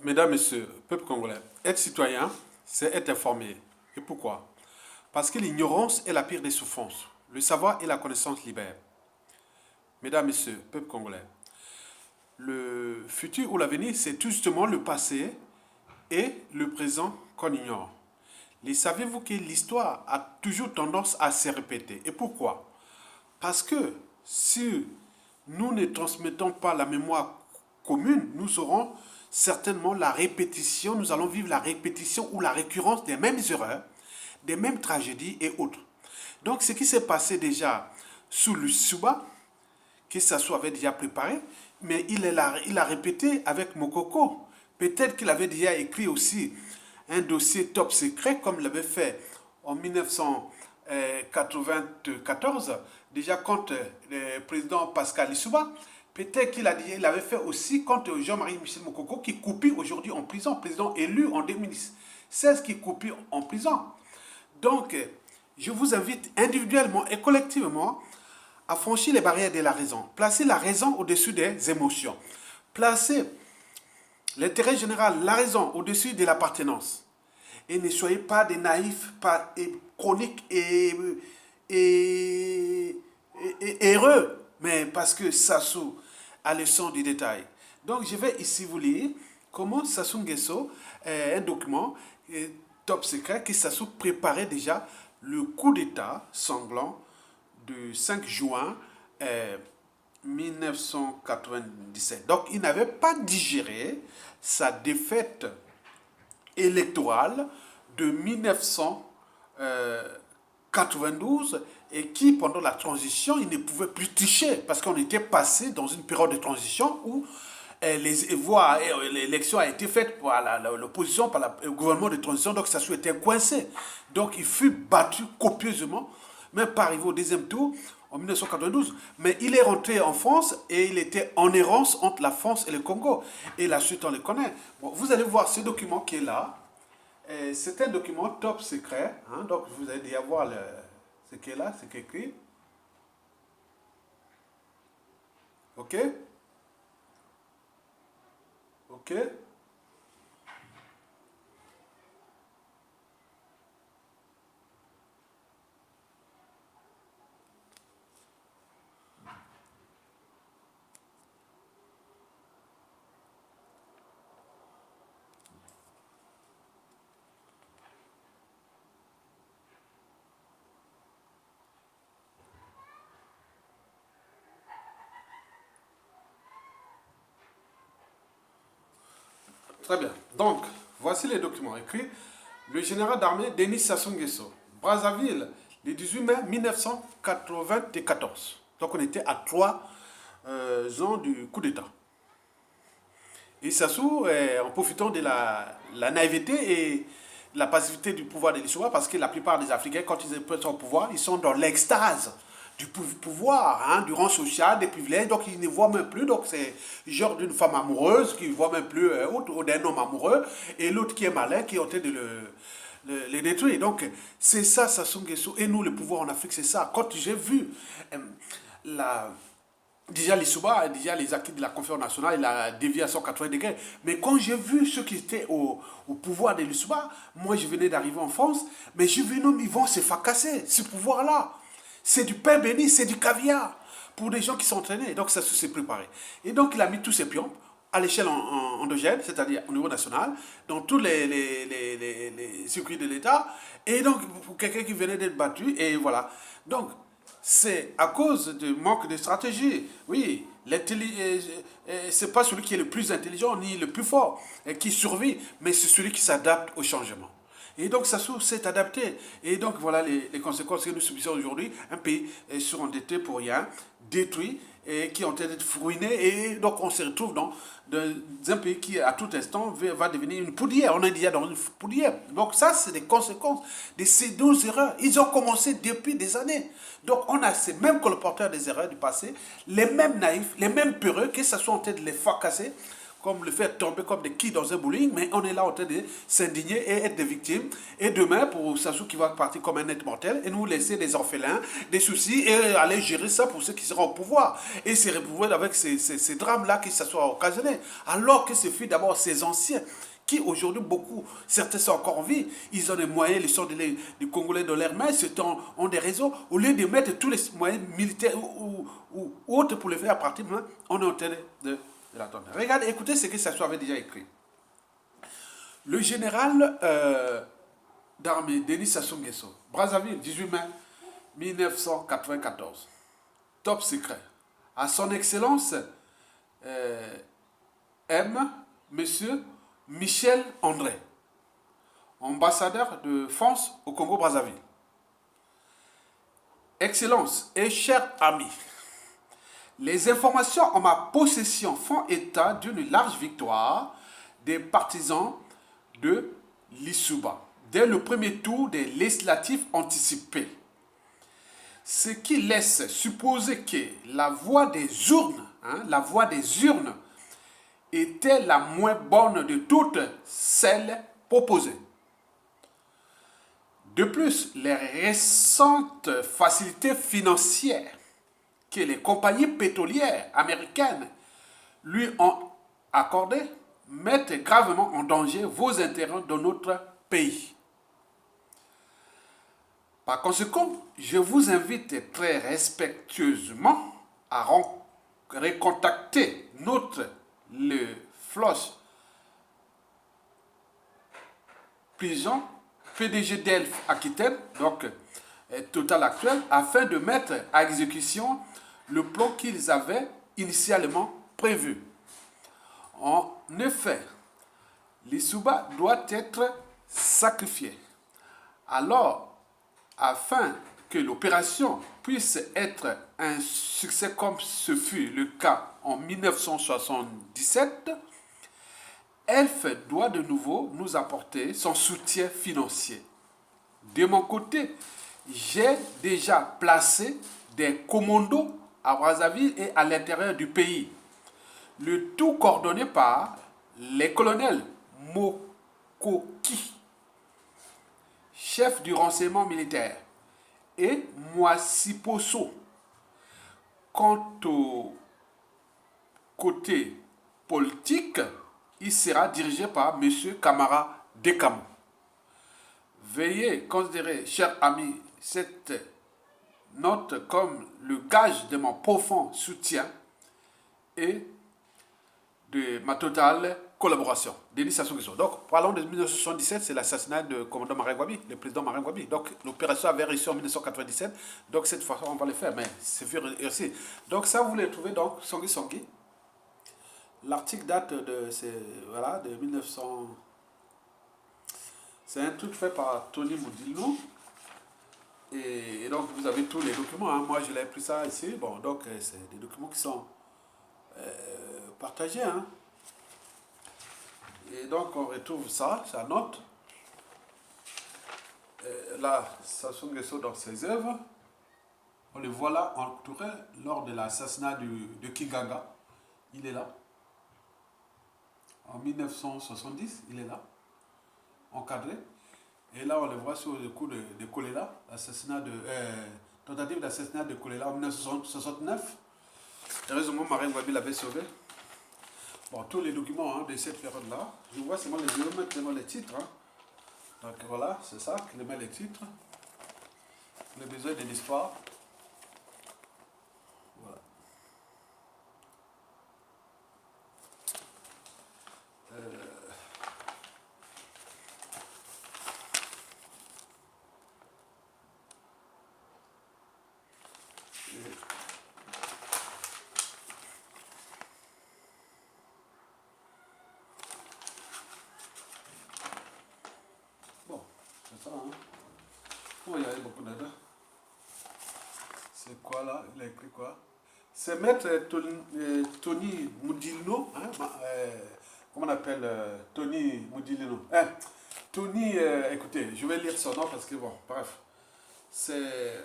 Mesdames, Messieurs, peuple congolais, être citoyen, c'est être informé. Et pourquoi? Parce que l'ignorance est la pire des souffrances. Le savoir et la connaissance libèrent. Mesdames, Messieurs, peuple congolais, le futur ou l'avenir, c'est tout justement le passé et le présent qu'on ignore. Et savez-vous que l'histoire a toujours tendance à se répéter? Et pourquoi? Parce que si nous ne transmettons pas la mémoire commune, nous aurons certainement la répétition, nous allons vivre la répétition ou la récurrence des mêmes erreurs, des mêmes tragédies et autres. Donc ce qui s'est passé déjà sous le Suba, que ça soit avait déjà préparé, mais il a répété avec Mokoko. Peut-être qu'il avait déjà écrit aussi un dossier top secret, comme il l'avait fait en 1994, déjà contre le président Pascal Lissouba. Peut-être qu'il avait fait aussi contre Jean-Marie Michel Mokoko, qui coupit aujourd'hui en prison, président élu en 2016, qui coupit en prison. Donc, je vous invite individuellement et collectivement à franchir les barrières de la raison. Placer la raison au-dessus des émotions. Placer l'intérêt général, la raison, au-dessus de l'appartenance. Et ne soyez pas des naïfs, pas chroniques et heureux, mais parce que Sassou a le son du détail. Donc je vais ici vous lire comment Sassou Nguesso, un document top secret, que Sassou préparait déjà le coup d'état sanglant du 5 juin 1997. Donc il n'avait pas digéré sa défaite électorale de 1992 et qui, pendant la transition, il ne pouvait plus tricher parce qu'on était passé dans une période de transition où l'élection a été faite par l'opposition, par le gouvernement de transition, donc Sassou était coincé. Donc il fut battu copieusement, même pas arrivé au deuxième tour en 1992. Mais il est rentré en France et il était en errance entre la France et le Congo. Et la suite, on le connaît. Bon, vous allez voir ce document qui est là. C'est un document top secret. Hein, donc vous allez déjà voir ce qui est là, ce qui est écrit. OK? OK? Très bien. Donc, voici les documents écrits. Le général d'armée Denis Sassou Nguesso, Brazzaville, le 18 mai 1994. Donc, on était à 3 ans du coup d'État. Et Sassou, en profitant de la naïveté et la passivité du pouvoir de l'Issoua, parce que la plupart des Africains, quand ils sont au pouvoir, ils sont dans l'extase du pouvoir, hein, du rang social, des privilèges, donc ils ne voient même plus, donc c'est genre d'une femme amoureuse qui ne voit même plus, ou d'un homme amoureux, et l'autre qui est malin, qui est en train de le détruire. Donc c'est ça Sassou Nguesso, et nous le pouvoir en Afrique, c'est ça. Quand j'ai vu la déjà l'Issouba, déjà les acquis de la conférence nationale, il a dévié à 180 degrés. Mais quand j'ai vu ceux qui étaient au pouvoir de l'Issouba, moi je venais d'arriver en France, mais j'ai vu nous, ils vont se fracasser, ce pouvoir-là. C'est du pain béni, c'est du caviar pour des gens qui sont entraînés. Donc ça s'est préparé. Et donc il a mis tous ses pions à l'échelle endogène, c'est-à-dire au niveau national, dans tous les circuits de l'État. Et donc pour quelqu'un qui venait d'être battu, et voilà. Donc c'est à cause du manque de stratégie. Oui, c'est pas celui qui est le plus intelligent ni le plus fort qui survit, mais c'est celui qui s'adapte au changement. Et donc ça s'est adapté. Et donc voilà les conséquences que nous subissons aujourd'hui. Un pays surendetté pour rien, détruit, et qui est en train d'être ruiné. Et donc on se retrouve dans un pays qui à tout instant va devenir une poudrière. On est déjà dans une poudrière. Donc ça c'est des conséquences de ces 12 erreurs. Ils ont commencé depuis des années. Donc on a ces mêmes colporteurs des erreurs du passé, les mêmes naïfs, les mêmes peureux, que ce soit en train de les fracasser comme le faire tomber comme des quilles dans un bowling, mais on est là en train de s'indigner et être des victimes. Et demain, pour Sassou qui va partir comme un être mortel, et nous laisser des orphelins, des soucis, et aller gérer ça pour ceux qui seront au pouvoir. Et se retrouver avec ces drames-là qui se sont occasionnés. Alors que ce fut d'abord ces anciens qui aujourd'hui, beaucoup, certains sont encore en vie, ils ont des moyens, ils sont des Congolais dans leurs mains, certains ont des réseaux, au lieu de mettre tous les moyens militaires ou autres pour le faire partir, on est en train de l'attendre. Regardez, écoutez ce que Sassou avait déjà écrit. Le général d'armée, Denis Sassou Nguesso, Brazzaville, 18 mai 1994, top secret. À son excellence, Monsieur Michel André, ambassadeur de France au Congo-Brazzaville. Excellence et chers amis, les informations en ma possession font état d'une large victoire des partisans de l'Issouba dès le premier tour des législatives anticipées. Ce qui laisse supposer que la voix des urnes, était la moins bonne de toutes celles proposées. De plus, les récentes facilités financières que les compagnies pétrolières américaines lui ont accordées mettent gravement en danger vos intérêts dans notre pays. Par conséquent, je vous invite très respectueusement à recontacter le Floss Prison, PDG d'Elf Aquitaine, donc Total actuel, afin de mettre à exécution le plan qu'ils avaient initialement prévu. En effet, l'Issouba doit être sacrifié. Alors, afin que l'opération puisse être un succès comme ce fut le cas en 1977, Elf doit de nouveau nous apporter son soutien financier. De mon côté, j'ai déjà placé des commandos à Brazzaville et à l'intérieur du pays. Le tout coordonné par les colonels Mokoki, chef du renseignement militaire, et Mwasiposo. Quant au côté politique, il sera dirigé par M. Kamara Dekamo. Veuillez considérer, chers amis, cette note comme le gage de mon profond soutien et de ma totale collaboration. Denis Sassou Nguesso. Donc, parlons de 1977, c'est l'assassinat du commandant Martin Gwabi, le président Martin Gwabi. Donc, l'opération avait réussi en 1997. Donc, cette fois, on va le faire, mais c'est fait réussir. Donc, ça, vous le trouvez, donc, Songui Songui. L'article date de, voilà, de 1900. C'est un truc fait par Tony Moudilno. Et donc, vous avez tous les documents. Hein. Moi, je l'ai pris ça ici. Bon, donc, c'est des documents qui sont partagés. Hein. Et donc, on retrouve ça, sa note. Là, Sassou Nguesso dans ses œuvres. On le voit là entouré lors de l'assassinat de Kinganga. Il est là. En 1970, il est là, encadré. Et là, on le voit sur le coup de Kolela, tentative d'assassinat de Kolela en 1969. Heureusement, Martin Gwabi l'avait sauvé. Bon, tous les documents de cette période-là, je vois seulement les titres. Hein. Donc voilà, c'est ça, qui met les titres. Le besoin de l'histoire. Voilà. Bon, c'est ça, hein. Oh, il y avait beaucoup d'adresse. C'est quoi là? Il a écrit quoi? C'est maître Tony Moudilno, hein, comment on appelle Tony Moudilino? Tony, écoutez, je vais lire son nom parce que bon, bref, c'est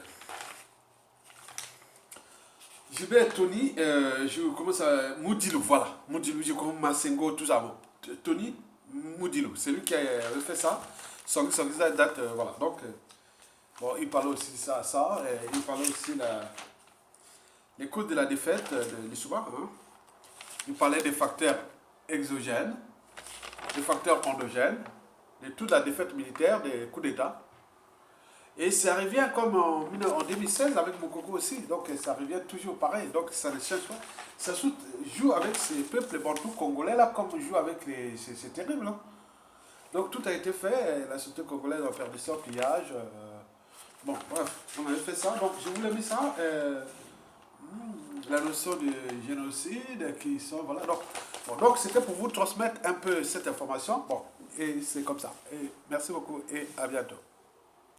Gilbert Tony, je commence à Moudilou, voilà. Moudilou, je commence Massengo, tout ça. Bon. Tony Moudilou, c'est lui qui a fait ça. Son date, voilà. Donc, bon, il parlait aussi ça, et il parlait aussi les causes de la défaite de l'Issouba. Hein. Il parlait des facteurs exogènes, des facteurs endogènes, de toute la défaite militaire, des coups d'État. Et ça revient comme en 2016 avec Mokoko aussi, donc ça revient toujours pareil, donc ça ne change pas. Ça joue avec ces peuples bantous congolais là comme joue avec les. C'est terrible. Hein. Donc tout a été fait, la société congolaise a perdu son pillage. Bon, bref, on avait fait ça, donc je voulais mis ça. La notion de génocide qui sont. Voilà, donc donc c'était pour vous transmettre un peu cette information. Bon, et c'est comme ça. Et merci beaucoup et à bientôt.